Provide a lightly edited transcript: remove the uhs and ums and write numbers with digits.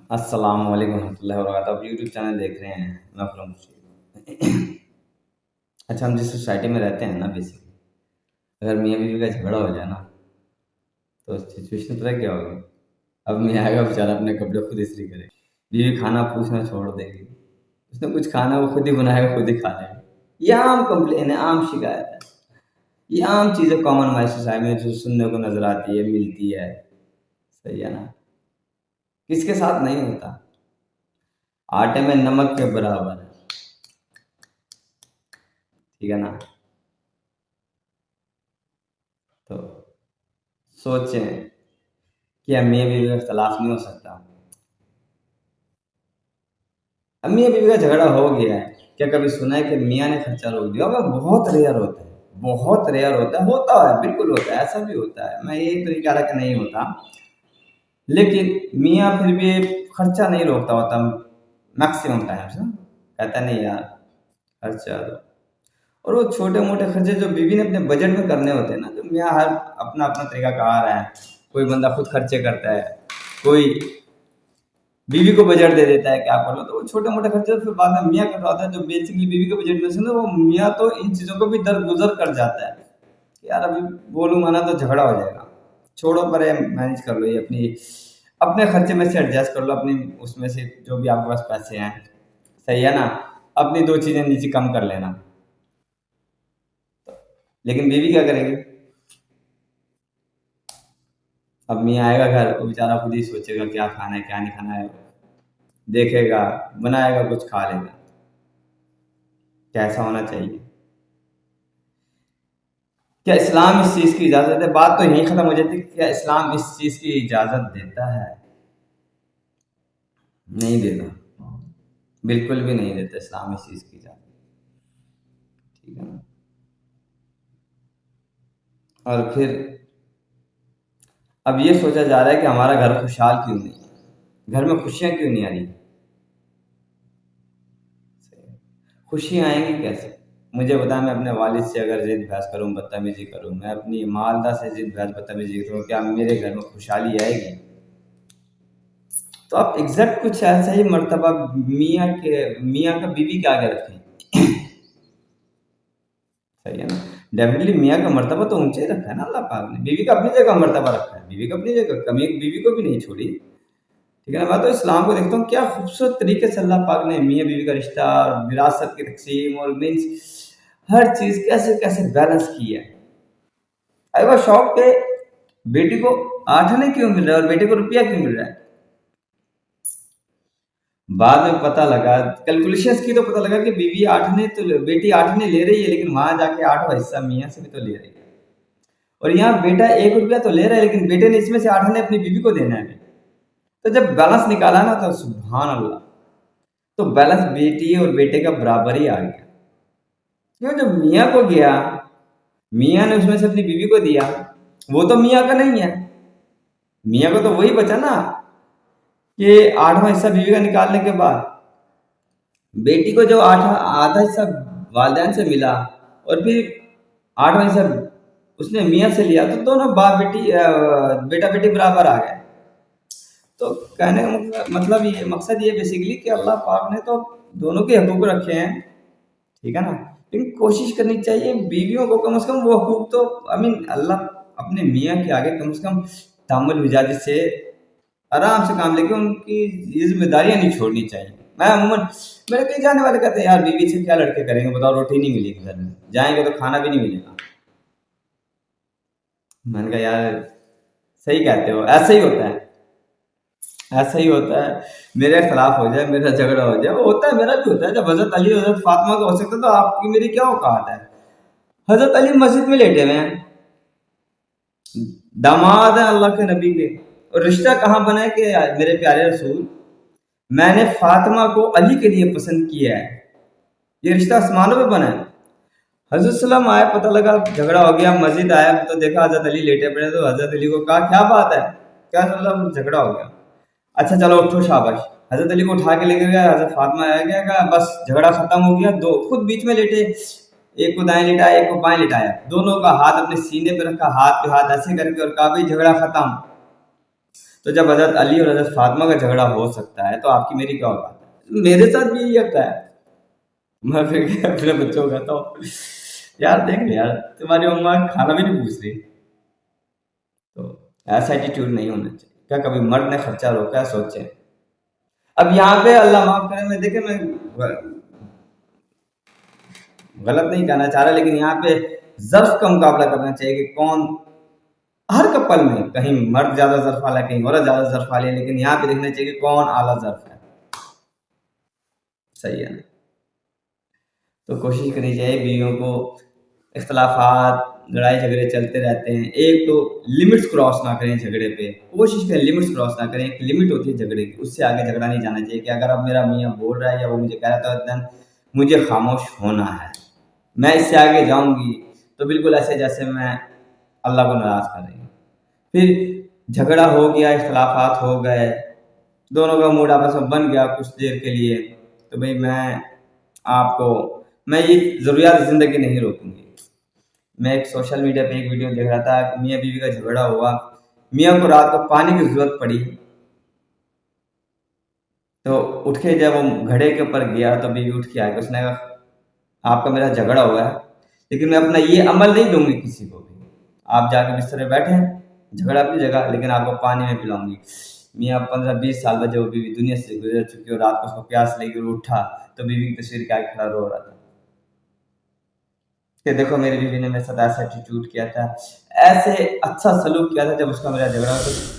السلام علیکم ورحمۃ اللہ وبرکاتہ. آپ یوٹیوب چینل دیکھ رہے ہیں محفل مشید. اچھا، ہم جس سوسائٹی میں رہتے ہیں نا، بیسکلی اگر میاں بیوی کا جھگڑا ہو جائے نا تو سچویشن پتہ کیا ہوگی. اب میاں آئے گا بیچارہ، اپنے کپڑے خود استری کرے گا. بیوی کھانا پوچھنا چھوڑ دے گی. اس نے کچھ کھانا وہ خود ہی بنائے گا، خود ہی کھا لے گا. یہ عام کمپلین ہے، عام شکایت ہے. یہ عام چیزیں کامن ہماری سوسائٹی میں جو سننے کو نظر آتی ہے، ملتی ہے. صحیح ہے نا؟ کس کے ساتھ نہیں ہوتا. آٹے میں نمک کے برابر ہے. ٹھیک ہے نا؟ تو سوچیں کہ میاں بیوی کا اختلاف نہیں ہو سکتا. اب میاں بیوی کا جھگڑا ہو گیا ہے، کیا کبھی سنا ہے کہ میاں نے خرچہ روک دیا؟ وہ بہت ریئر ہوتا ہے، بہت ریئر ہوتا ہے. ہوتا ہے، بالکل ہوتا ہے، ایسا بھی ہوتا ہے. میں یہ تو نہیں کہہ رہا کہ نہیں ہوتا، لیکن میاں پھر بھی خرچہ نہیں روکتا ہوتا میکسیمم ٹائم سے. کہتا نہیں یار خرچہ دو. اور وہ چھوٹے موٹے خرچے جو بیوی نے اپنے بجٹ میں کرنے ہوتے ہیں نا، جو میاں ہر اپنا اپنا طریقہ کار ہے. کوئی بندہ خود خرچے کرتا ہے، کوئی بیوی کو بجٹ دے دیتا ہے کہ آپ کر لو. تو وہ چھوٹے موٹے خرچے پھر بعد میں میاں کر رہا ہوتا ہے، جو بیسکلی بیوی کے بجٹ میں سے نا، وہ میاں تو ان چیزوں کو بھی درگزر کر جاتا ہے کہ یار ابھی بولوں گا نا تو جھگڑا ہو جائے گا، چھوڑو پرے مینج کر لو، یہ اپنے خرچے میں سے ایڈجسٹ کر لو، اپنی اس میں سے جو بھی آپ کے پاس پیسے ہیں. صحیح ہے نا؟ اپنی دو چیزیں نیچے کم کر لینا. لیکن بیوی کیا کرے گی؟ اب میاں آئے گا گھر، وہ بیچارہ خود ہی سوچے گا کیا کھانا ہے کیا نہیں کھانا ہے، دیکھے گا، بنائے گا، کچھ کھا لے گا. کیسا ہونا چاہیے؟ کیا اسلام اس چیز کی اجازت ہے؟ بات تو یہیں ختم ہو جاتی ہے. کیا اسلام اس چیز کی اجازت دیتا ہے؟ نہیں دیتا، بالکل بھی نہیں دیتا اسلام اس چیز کی اجازت. ٹھیک ہے نا؟ اور پھر اب یہ سوچا جا رہا ہے کہ ہمارا گھر خوشحال کیوں نہیں ہے، گھر میں خوشیاں کیوں نہیں آ رہی. خوشیاں آئیں گی کیسے؟ مجھے بتا، میں اپنے والد سے اگر ضد بحث کروں، بدتمیزی کروں، میں اپنی مالدہ سے ضد بحث بدتمیزی کروں، کیا میرے گھر میں خوشحالی آئے گی؟ تو آپ ایگزیکٹ کچھ ایسا ہی مرتبہ میاں کا بیوی کے آگے رکھیں. صحیح ہے نا؟ ڈیفینیٹلی میاں کا مرتبہ تو اونچے ہی رکھا ہے نا اللہ پاک نے. بیوی کا اپنی جگہ مرتبہ رکھا ہے، بیوی کا اپنی جگہ، کمی بیوی کو بھی نہیں چھوڑی. ٹھیک ہے نا؟ میں تو اسلام کو دیکھتا ہوں کیا خوبصورت طریقے سے اللہ پاک نے میاں بیوی کا رشتہ اور وراثت کی تقسیم اور مینس ہر چیز کیسے کیسے بیلنس کی ہے. ارے وہ شوق پہ بیٹی کو 8 آنے کیوں مل رہا ہے اور بیٹے کو روپیہ کیوں مل رہا ہے؟ بعد میں پتہ لگا، کیلکولیشنس کی تو پتہ لگا کہ بیوی 8 آنے تو بیٹی 8 آنے لے رہی ہے، لیکن وہاں جا کے 8واں حصہ میاں سے بھی تو لے رہی ہے. اور یہاں بیٹا 1 روپیہ تو لے رہا ہے، لیکن بیٹے نے اس میں سے 8 آنے اپنی بیوی کو دینا ہے. تو جب بیلنس نکالا نا تو سبحان اللہ، تو بیلنس بیٹی اور بیٹے کا برابر ہی آ گیا. کیوں؟ جب میاں کو گیا، میاں نے اس میں سے اپنی بیوی کو دیا، وہ تو میاں کا نہیں ہے. میاں کو تو وہی بچا نا کہ 8واں حصہ بیوی کا نکالنے کے بعد بیٹی کو جو آدھا حصہ والدین سے ملا، اور پھر 8واں حصہ اس نے میاں سے لیا، تو دونوں باپ بیٹی بیٹا بیٹی برابر آ گئے. تو کہنے کا مطلب یہ مقصد یہ بیسیکلی کہ اللہ پاک نے تو دونوں کے حقوق رکھے ہیں. ٹھیک ہے نا؟ لیکن کوشش کرنی چاہیے بیویوں کو کم از کم وہ حقوق تو اللہ اپنے میاں کے آگے کم از کم تحمل مزاجی سے آرام سے کام لے کے ان کی یہ ذمہ داریاں نہیں چھوڑنی چاہیے. میں عموماً میرے کئی جانے والے کہتے ہیں یار بیوی سے کیا لڑکے کریں گے، بتاؤ روٹی نہیں ملے گی گھر میں، جائیں گے تو کھانا بھی نہیں ملے گا. میں نے کہا یار صحیح کہتے ہو، ایسا ہی ہوتا ہے، ایسا ہی ہوتا ہے. میرے خلاف ہو جائے، میرا جھگڑا ہو جائے، وہ ہوتا ہے، میرا بھی ہوتا ہے. جب حضرت علی حضرت فاطمہ کا ہو سکتا تو آپ کی میری کیا اوقات ہے؟ حضرت علی مسجد میں لیٹے ہوئے ہیں، داماد ہیں اللہ کے نبی کے، اور رشتہ کہاں بنا ہے کہ میرے پیارے رسول میں نے فاطمہ کو علی کے لیے پسند کیا ہے، یہ رشتہ آسمانوں پہ بنا ہے. حضرت السلام آئے، پتہ لگا جھگڑا ہو گیا، مسجد آیا تو دیکھا حضرت علی لیٹے پڑے. تو حضرت علی کو کہا کیا بات ہے؟ کیا مطلب جھگڑا ہو گیا؟ اچھا چلو اٹھو شاباش. حضرت علی کو اٹھا کے لے کے گیا، حضرت فاطمہ آیا گیا، کہا بس جھگڑا ختم ہو گیا. دو خود بیچ میں لیٹے، ایک کو دائیں لٹایا ایک کو بائیں لٹایا، دونوں کا ہاتھ اپنے سینے پہ رکھا، ہاتھ پہ ہاتھ ایسے کر کے، اور کہا بھائی جھگڑا ختم. تو جب حضرت علی اور حضرت فاطمہ کا جھگڑا ہو سکتا ہے تو آپ کی میری کیا اوقات ہے؟ میرے ساتھ بھی یہی ہوتا ہے. میں پھر اپنے بچوں کو کہتا ہوں یار دیکھ لے یار تمہاری اماں کھانا بھی نہیں پوچھ رہی. تو ایسا ایٹیٹیوڈ نہیں ہونا چاہیے. کیا کبھی مرد نے خرچہ روکا ہے؟ سوچیں. اب یہاں پہ اللہ معاف کرے، میں دیکھیں میں غلط نہیں کہنا چاہ رہا، لیکن یہاں پہ ظرف کا مقابلہ کرنا چاہیے کہ کون ہر کپل میں کہیں مرد زیادہ ظرف والا ہے، کہیں عورت زیادہ ظرف والی ہے، لیکن یہاں پہ دیکھنا چاہیے کہ کون اعلیٰ ظرف ہے. صحیح ہے نا؟ تو کوشش کرنی چاہیے بیویوں کو. اختلافات لڑائی جھگڑے چلتے رہتے ہیں، ایک تو لمٹس کراس نہ کریں جھگڑے پہ. کوشش کریں لمٹس کراس نہ کریں. ایک لمٹ ہوتی ہے جھگڑے کی، اس سے آگے جھگڑا نہیں جانا چاہیے کہ اگر اب میرا میاں بول رہا ہے یا وہ مجھے کہہ رہا تھا دین مجھے خاموش ہونا ہے. میں اس سے آگے جاؤں گی تو بالکل ایسے جیسے میں اللہ کو ناراض کر رہی ہوں. پھر جھگڑا ہو گیا، اختلافات ہو گئے، دونوں کا موڈ آپس میں بن گیا کچھ دیر کے لیے، تو بھئی میں یہ ضروریات زندگی نہیں روکوں گی. میں ایک سوشل میڈیا پہ ایک ویڈیو دیکھ رہا تھا کہ میاں بیوی کا جھگڑا ہوا، میاں کو رات کو پانی کی ضرورت پڑی، تو اٹھ کے جب وہ گھڑے کے اوپر گیا تو بیوی اٹھ کے آ کے اس نے کہا آپ کا میرا جھگڑا ہوا ہے لیکن میں اپنا یہ عمل نہیں دوں گی کسی کو بھی. آپ جا کے بستر میں بیٹھے ہیں، جھگڑا اپنی جگہ، لیکن آپ کو پانی میں پلاؤں گی. میاں 15-20 سال بعد جب وہ بیوی دنیا سے گزر چکی اور رات کو اس کو پیاس لگی اور اٹھا تو بیوی کی تصویر کے آگے کھڑا رو رہا تھا کہ دیکھو میری بیوی نے میرے ساتھ ایسا ایٹیٹیوڈ کیا تھا، ایسے اچھا سلوک کیا تھا جب اس کا میرا جھگڑا ہوا.